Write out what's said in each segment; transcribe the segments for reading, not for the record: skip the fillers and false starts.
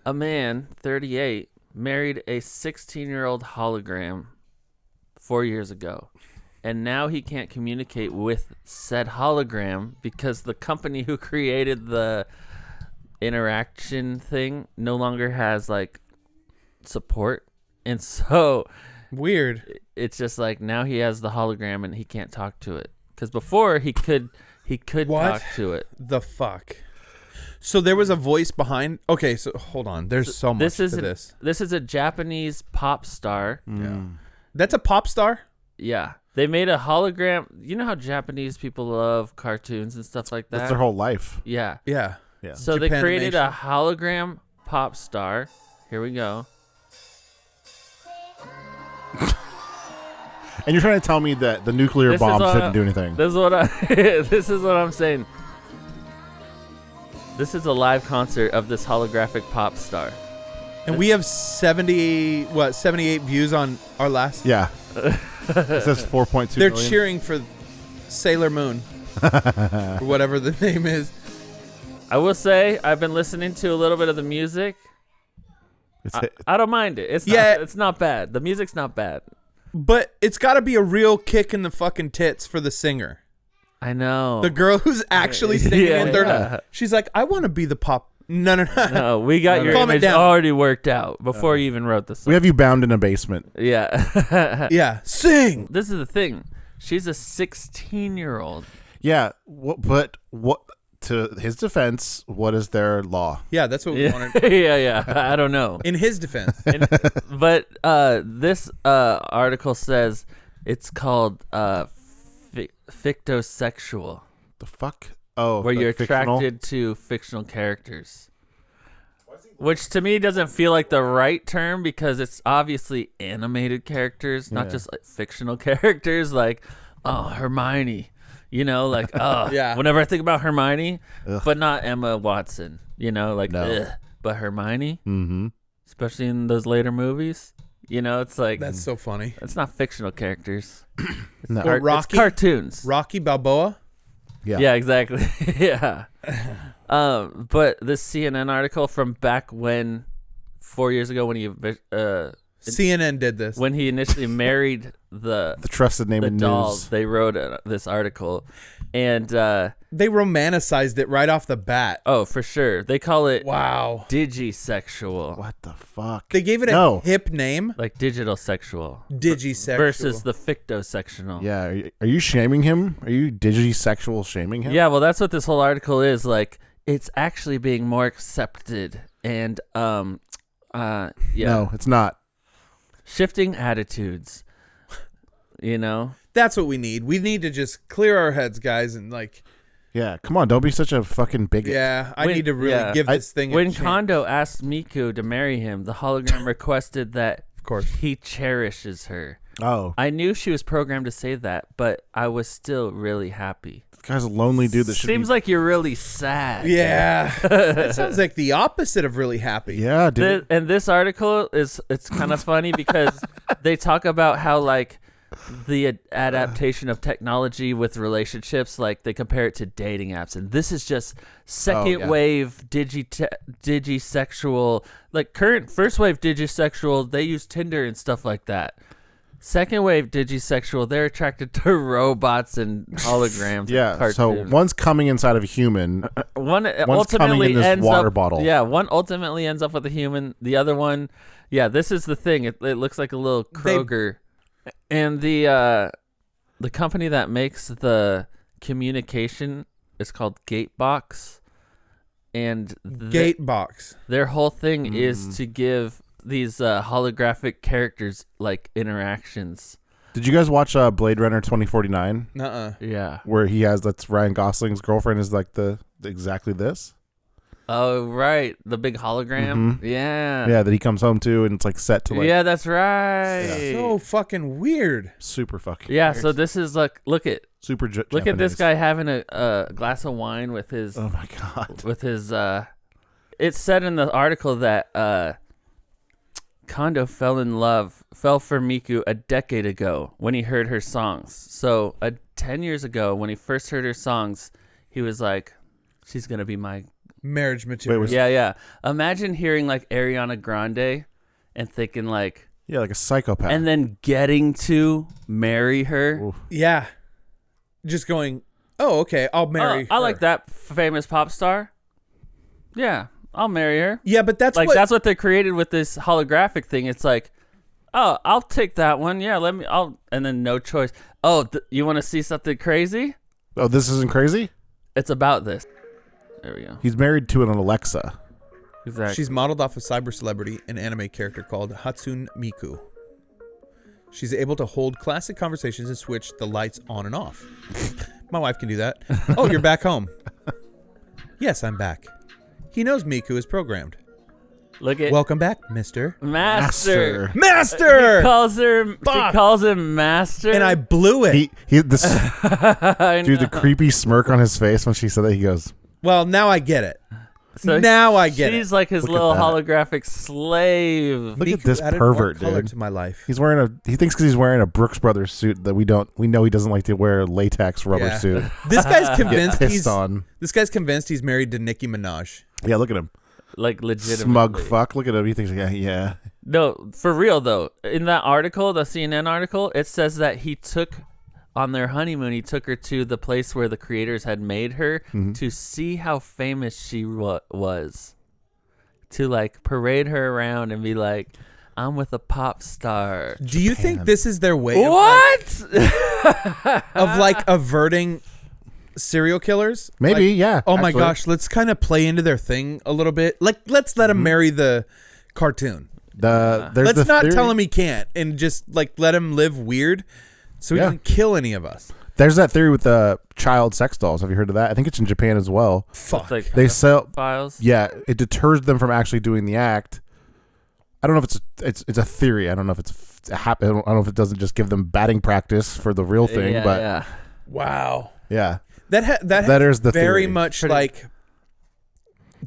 a man, 38, married a 16-year-old hologram 4 years ago. And now he can't communicate with said hologram because the company who created the interaction thing no longer has like support. And so weird. It's just like now he has the hologram and he can't talk to it. Because before he could talk to it. The fuck? So there was a voice behind. Okay, so hold on. There's so much to this. This is a Japanese pop star. Yeah. That's a pop star? Yeah. They made a hologram. You know how Japanese people love cartoons and stuff like that? That's their whole life. Yeah. Yeah. So they created a hologram pop star. Here we go. And you're trying to tell me that the nuclear bombs didn't do anything. This is what I'm saying. This is a live concert of this holographic pop star. And we have 78 views on our last. Yeah. It says 4.2 They're million. cheering for Sailor Moon. Or whatever the name is. I will say I've been listening to a little bit of the music. I don't mind it. It's not bad. The music's not bad. But it's got to be a real kick in the fucking tits for the singer. I know. The girl who's actually singing in she's like, I want to be the pop. No. No, we got your image already worked out before you even wrote the song. We have you bound in a basement. Yeah. Yeah. Sing. This is the thing. She's a 16-year-old. Yeah. But to his defense, what is their law? Yeah, that's what we wanted. Yeah. I don't know. In his defense. But this article says it's called fictosexual. The fuck? Oh, where you're attracted to fictional characters. Which to me doesn't feel like the right term because it's obviously animated characters, not just like fictional characters like, Hermione. You know, like, whenever I think about Hermione, but not Emma Watson, you know, like, but Hermione, especially in those later movies, you know, it's like. That's so funny. It's not fictional characters. No. It's cartoons. Rocky Balboa? Yeah, exactly. Yeah. But this CNN article from back when, 4 years ago when he CNN did this. When he initially married the trusted name in dolls, news. they wrote this article, and they romanticized it right off the bat. Oh, for sure. They call it digisexual. What the fuck? They gave it a hip name, like digital sexual. Digisexual versus the fictosexual. Yeah, are you shaming him? Are you digisexual shaming him? Yeah, well, that's what this whole article is. Like, it's actually being more accepted, and No, it's not. Shifting attitudes, you know? That's what we need. We need to just clear our heads, guys, and like... Yeah, come on, don't be such a fucking bigot. Yeah, I need to really give this thing a When chance. Kondo asked Miku to marry him, the hologram requested that of course he cherishes her. Oh. I knew she was programmed to say that, but I was still really happy. This guy's a lonely dude that Seems like you're really sad. Yeah. That sounds like the opposite of really happy. Yeah, dude. And this article it's kind of funny because they talk about how like the adaptation of technology with relationships, like they compare it to dating apps, and this is just second wave digisexual, like current first wave digisexual, they use Tinder and stuff like that. Second wave digisexual, they're attracted to robots and holograms. Yeah, and so one's coming inside of a human. One one's ultimately coming in this ends water up, bottle. Yeah, one ultimately ends up with a human. The other one, this is the thing. It looks like a little Kroger. And the company that makes the communication is called Gatebox. And Gatebox. Their whole thing is to give these holographic characters like interactions. Did you guys watch Blade Runner 2049? Nuh-uh. Yeah. Where that's Ryan Gosling's girlfriend is like the exactly this? Oh, right. The big hologram. Mm-hmm. Yeah. Yeah, that he comes home to and it's like set to like. Yeah, that's right. Yeah. So fucking weird. Super fucking Yeah, weird. so this is like, look at this guy having a glass of wine with his. Oh my God. With his. It said in the article that Kondo fell for Miku a decade ago when he heard her songs. So 10 years ago when he first heard her songs, he was like, she's going to be my Marriage material. Yeah. Imagine hearing like Ariana Grande and thinking like, yeah, like a psychopath, and then getting to marry her. Oof. Yeah, just going. Oh, okay. I'll marry. I like that famous pop star. Yeah, I'll marry her. Yeah, but that's like what, that's what they created with this holographic thing. It's like, oh, I'll take that one. Yeah, and then no choice. Oh, you want to see something crazy? Oh, this isn't crazy? It's about this. There we go. He's married to an Alexa. Exactly. She's modeled off a cyber celebrity, an anime character called Hatsune Miku. She's able to hold classic conversations and switch the lights on and off. My wife can do that. Oh, you're back home. Yes, I'm back. He knows Miku is programmed. Look at Welcome back, Mister. Master. He calls him Master. And I blew it. Dude, the creepy smirk on his face when she said that, he goes, well, now I get it. So now I get it. She's like his little holographic slave. Look at this added more pervert, color dude. to my life. He thinks because he's wearing a Brooks Brothers suit that we know he doesn't like to wear a latex rubber suit. This guy's convinced This guy's convinced he's married to Nicki Minaj. Yeah, look at him. Like legitimately. Smug fuck. Look at him. He thinks, yeah. No, for real though. In that article, the CNN article, it says that he took on their honeymoon, he took her to the place where the creators had made her to see how famous she was. To like parade her around and be like, I'm with a pop star. Do you think this is their way of like averting serial killers? Maybe, like, yeah. Oh my gosh, let's kind of play into their thing a little bit. Like, let's let him marry the cartoon. Let's not tell him he can't and just like let him live weird so he doesn't kill any of us. There's that theory with the child sex dolls. Have you heard of that? I think it's in Japan as well. Fuck. Like they sell files. Yeah, it deters them from actually doing the act. I don't know if it's a theory. I don't know if it's I don't know if it doesn't just give them batting practice for the real thing. But Wow. Yeah. That is the very theory. much like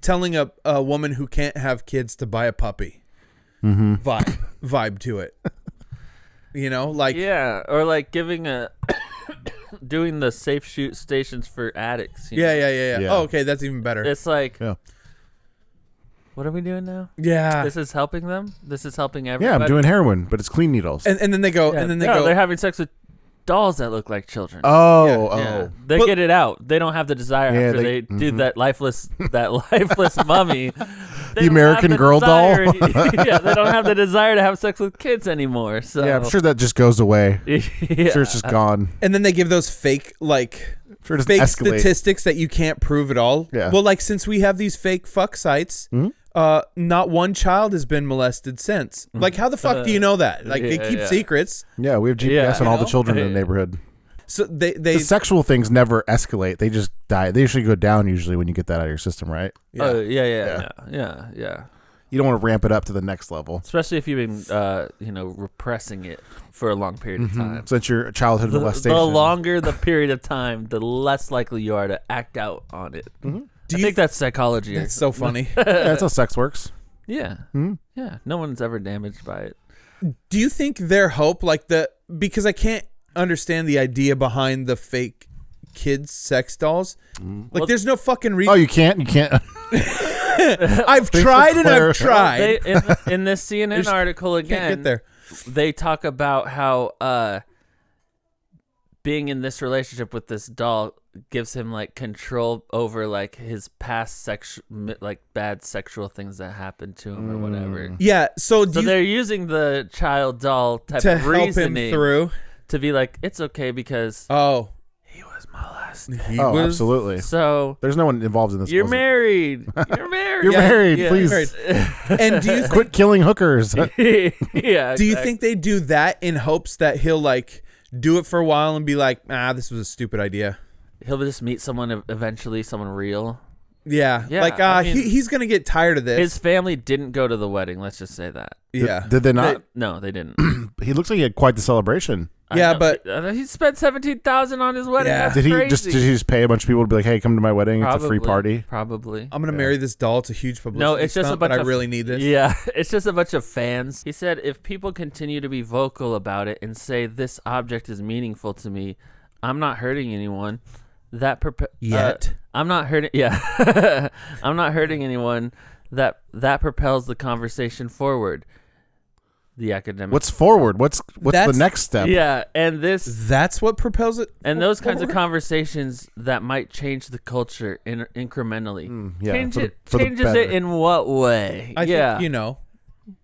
telling a woman who can't have kids to buy a puppy. Vibe to it. You know, like or like giving doing the safe shoot stations for addicts. Yeah. Oh, okay, that's even better. It's like, what are we doing now? Yeah, this is helping them. This is helping everybody. Yeah, I'm doing heroin, but it's clean needles. And then they go, they're having sex with dolls that look like children. They get it out. They don't have the desire after they do that lifeless mummy. The American Girl doll. They don't have the desire to have sex with kids anymore. So yeah, I'm sure that just goes away. I'm sure it's just gone. And then they give those fake statistics that you can't prove at all. Yeah. Well, like since we have these fake fuck sites, not one child has been molested since. Like, how the fuck do you know that? Like, they keep secrets. Yeah, we have GPS on all the children in the neighborhood. So the sexual things never escalate. They just die. They usually go down usually when you get that out of your system, right? Yeah. You don't want to ramp it up to the next level, especially if you've been, repressing it for a long period of time. Since your childhood molestation. The longer the period of time, the less likely you are to act out on it. I think that's psychology. That's so funny. That's how sex works. Yeah. Yeah. No one's ever damaged by it. Do you think their hope, because I can't understand the idea behind the fake kids sex dolls. There's no fucking reason. Oh, you can't. I've tried and I've tried. In this CNN article again, can't get there. They talk about how being in this relationship with this doll gives him like control over like his past bad sexual things that happened to him or whatever. Yeah, so they're using the child doll type to of help reasoning him through to be like, it's okay because he was molested. Absolutely. So there's no one involved in this. You're married. You're married. You're married. Yeah, please. And do you quit killing hookers? Yeah. Do you think they do that in hopes that he'll like do it for a while and be like, this was a stupid idea? He'll just meet someone eventually, someone real. Yeah. Like he's gonna get tired of this. His family didn't go to the wedding. Let's just say that. Yeah. Did they not? No, they didn't. He looks like he had quite the celebration. Yeah, but he spent $17,000 on his wedding. Yeah. That's crazy. Did he just pay a bunch of people to be like, hey, come to my wedding? It's a free party. Probably. I'm gonna marry this doll. It's a huge publicity. No, it's just a bunch but of. I really need this. Yeah, it's just a bunch of fans. He said, if people continue to be vocal about it and say this object is meaningful to me, I'm not hurting anyone. Yet. I'm not hurting. Yeah, I'm not hurting anyone. That propels the conversation forward. The academic. What's forward? What's the next step? Yeah, and That's what propels it. and those kinds of conversations that might change the culture incrementally. Yeah, Changes better. it in what way? I think,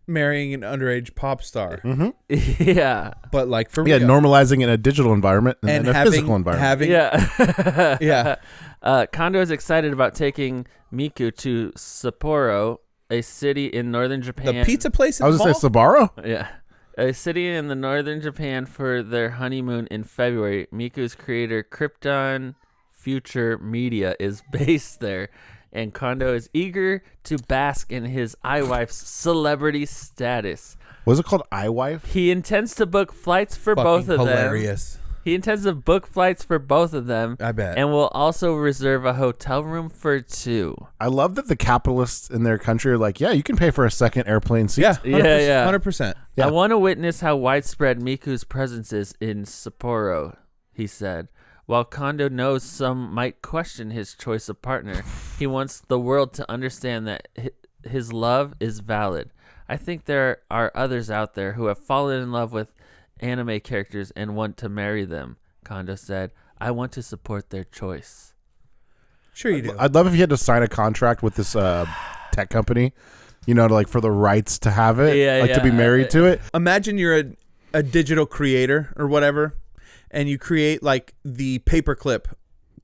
marrying an underage pop star. Yeah. But like for Yeah, real. normalizing in a digital environment and then a physical environment. Yeah. Yeah. Kondo is excited about taking Miku to Sapporo, a city in northern Japan. The pizza place in I was the going to mall? say Sabaro? Yeah. A city in the northern Japan for their honeymoon in February. Miku's creator, Krypton Future Media, is based there, and Kondo is eager to bask in his iWife's celebrity status. Was it called iWife? He intends to book flights for both of hilarious. them. He intends to book flights for both of them. I bet. And will also reserve a hotel room for 2. I love that the capitalists in their country are like, yeah, you can pay for a second airplane seat. Yeah. 100%, Yeah. 100%. Yeah. I want to witness how widespread Miku's presence is in Sapporo, he said. While Kondo knows some might question his choice of partner, he wants the world to understand that his love is valid. I think there are others out there who have fallen in love with anime characters and want to marry them, Kondo said. I want to support their choice. Sure you do. I'd love if you had to sign a contract with this tech company, for the rights to have it, to be married to it. Imagine you're a digital creator or whatever, and you create like the paperclip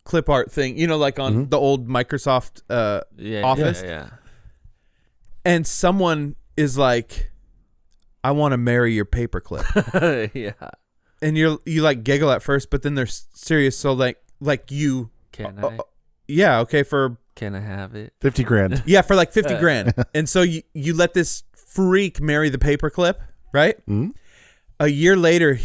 clip art thing, like on the old Microsoft Office. Yeah. And someone is like, I want to marry your paperclip. Yeah. And you like giggle at first, but then they're serious. So like you, Can I? yeah, okay, for Can I have it? $50,000. yeah, for like 50 grand. And so you let this freak marry the paperclip, right? Mhm. A year later,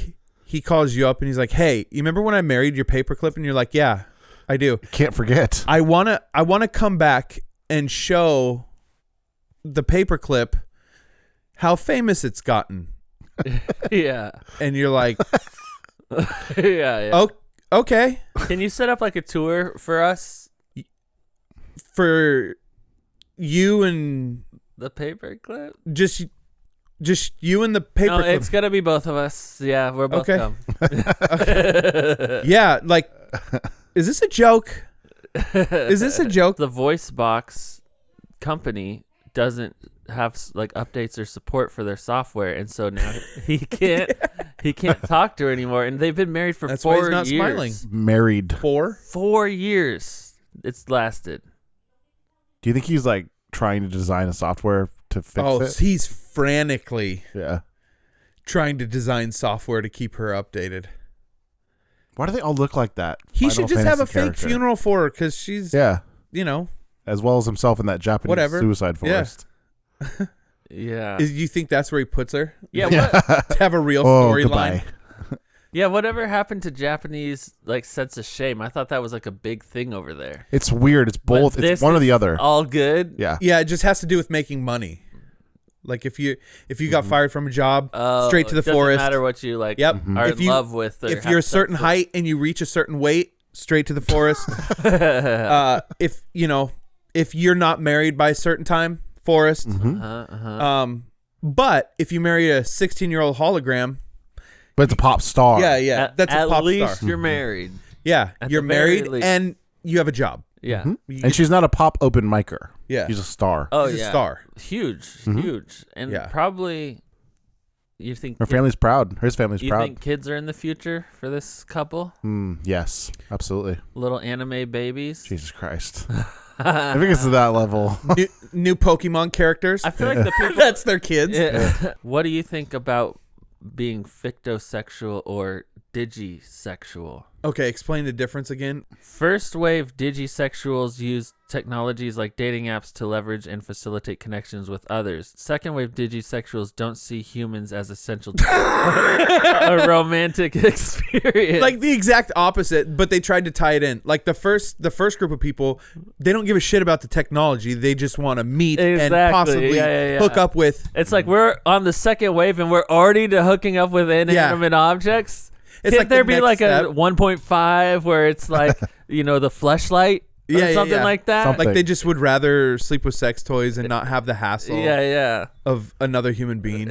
he calls you up and he's like, "Hey, you remember when I married your paperclip?" And you're like, "Yeah, I do. Can't forget. I wanna come back and show the paperclip how famous it's gotten." Yeah. And you're like, Yeah. "Oh, okay." Can you set up like a tour for us? For you and The paperclip? just you and the paperclip. No, it's gonna be both of us. Yeah, we're both Okay. dumb. Yeah, like, is this a joke? Is this a joke? The voice box company doesn't have like updates or support for their software, and so now he can't talk to her anymore. And they've been married for That's why 4 he's not years. smiling. Married. 4 years it's lasted. Do you think he's like trying to design a software to fix it? He's frantically Yeah. trying to design software to keep her updated. Why do they all look like that? He Final should just have a Fantasy fake character? funeral for her because she's, Yeah. Yeah. As well as himself in that Japanese Whatever. suicide forest. Yeah. You think that's where he puts her? Yeah. What, To have a real Oh, storyline? goodbye. yeah. Whatever happened to Japanese like sense of shame? I thought that was like a big thing over there. It's weird. It's But both. this It's one or is the other. All good. Yeah. Yeah, it just has to do with making money. Like if you got fired from a job, straight to the it doesn't forest. matter what you like. Yep. Are If in you- love with. Or If have you're a sex certain with. height and you reach a certain weight, straight to the forest. If you're not married by a certain time, forest. But if you marry a 16-year-old hologram, But it's a pop star. yeah, that's a at pop least star. you're married. Yeah, at you're the very married least. and you have a job. Yeah. And she's not a pop open micer. Yeah. She's a star. Oh She's yeah. a star. Huge, and Yeah. probably. You think Her family's proud. His family's You proud. think kids are in the future for this couple? Yes, absolutely. Little anime babies. Jesus Christ. I think it's to that level. New Pokemon characters. I feel like the people. That's their kids. Yeah. What do you think about being fictosexual or digisexual? Okay, explain the difference again. First wave digisexuals use technologies like dating apps to leverage and facilitate connections with others. Second wave digisexuals don't see humans as essential to a romantic experience. Like the exact opposite, but they tried to tie it in. Like the first group of people, they don't give a shit about the technology. They just want to meet and Exactly. possibly Yeah. hook up with. It's like we're on the second wave and we're already to hooking up with inanimate objects. It's Can't like there the be next like step. a 1.5 where it's like, the fleshlight? or something like that. Something. Like they just would rather sleep with sex toys and not have the hassle Yeah. of another human being.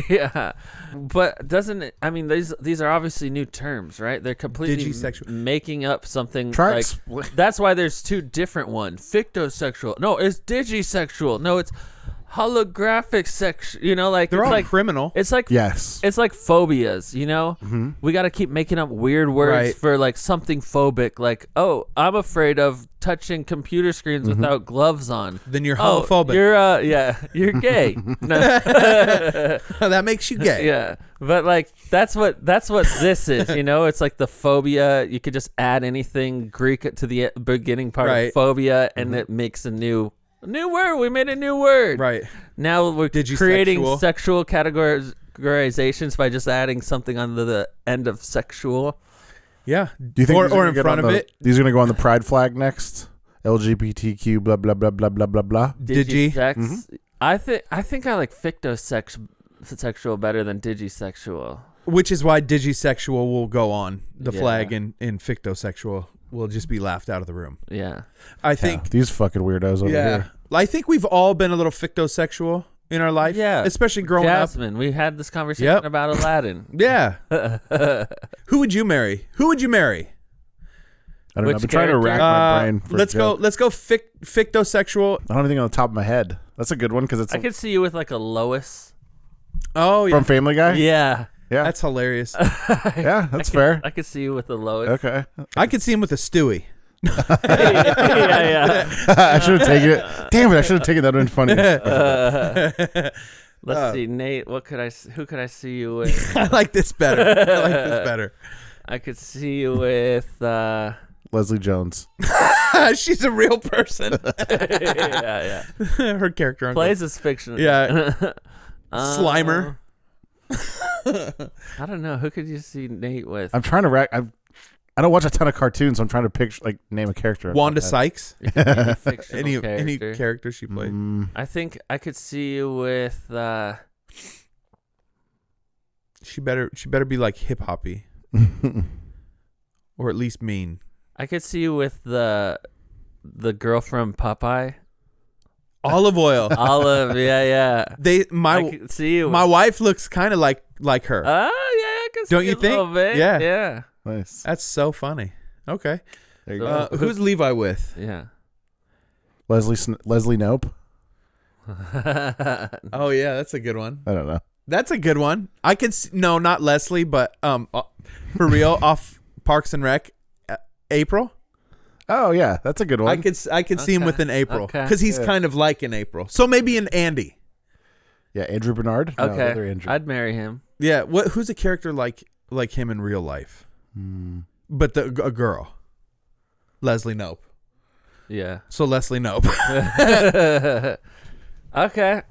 Yeah. But doesn't it, I mean, these are obviously new terms, right? They're completely Digisexual. making up something. Try like, that's why there's two different ones. Fictosexual. No, it's digisexual. No, it's holographic sex. You know, like They're it's all like criminal. It's like Yes. it's like phobias. You know, we got to keep making up weird words Right. for like something phobic. Like, oh, I'm afraid of touching computer screens without gloves on. Then you're Oh, homophobic. you're gay. No. That makes you gay. Yeah, but like that's what this is. You know, it's like the phobia. You could just add anything Greek to the beginning part Right. of phobia, and it makes a new word. We made a new word. Right. Now we're Digisexual. creating sexual categorizations by just adding something on the end of sexual. Yeah. Do you think these are or gonna in get front on of the- it? These are going to go on the pride flag next. LGBTQ blah blah blah blah blah blah blah. Digi. Digisex. I think I like fictosexual better than digisexual. Which is why digisexual will go on the Yeah. flag, and fictosexual will just be laughed out of the room. Yeah. I think. These fucking weirdos over here. I think we've all been a little fictosexual in our life. Yeah. Especially growing up. Jasmine, we had this conversation Yep. about Aladdin. Yeah. Who would you marry? Who would you marry? I don't know. Which I've been trying to rack my brain. For a Let's go. joke. Let's go. Fictosexual. I don't have anything on the top of my head. That's a good one because it's I could see you with like a Lois. Oh yeah. from Family Guy. Yeah. Yeah, That's hilarious. yeah, that's fair. I could see you with a Lois. Okay. I could see him with a Stewie. yeah. I should have taken it. Damn it! I should have taken that. That would have been funny. Let's see, Nate. Who could I see you with? I like this better. I like this better. I could see you with. Leslie Jones. She's a real person. Yeah. Her character. Plays as fiction. Yeah. Slimer. I don't know. Who could you see Nate with? I'm trying to rack. I don't watch a ton of cartoons, so I'm trying to picture, like, name a character. Wanda Sykes. Any fictional Any character. character she played. I think I could see you with. She better be like hip hoppy, or at least mean. I could see you with the girl from Popeye. Olive oil. Olive. Yeah. I My could see you. wife looks kind of like her. Oh yeah, I could see Don't you a think? little bit. Yeah. Yeah. Nice. That's so funny. Okay. There you go. Who's Levi with? Yeah. Leslie Nope. Oh yeah, that's a good one. I don't know. That's a good one. I could no, not Leslie, but for real, off Parks and Rec, April. Oh yeah, that's a good one. I could see him with an April Okay. because he's kind of like an April. So maybe an Andy. Yeah, Andrew Bernard. No, Okay. other Andrew. I'd marry him. Yeah. Who's a character like him in real life? But a girl. Leslie Nope. Yeah. So Leslie Nope. Okay.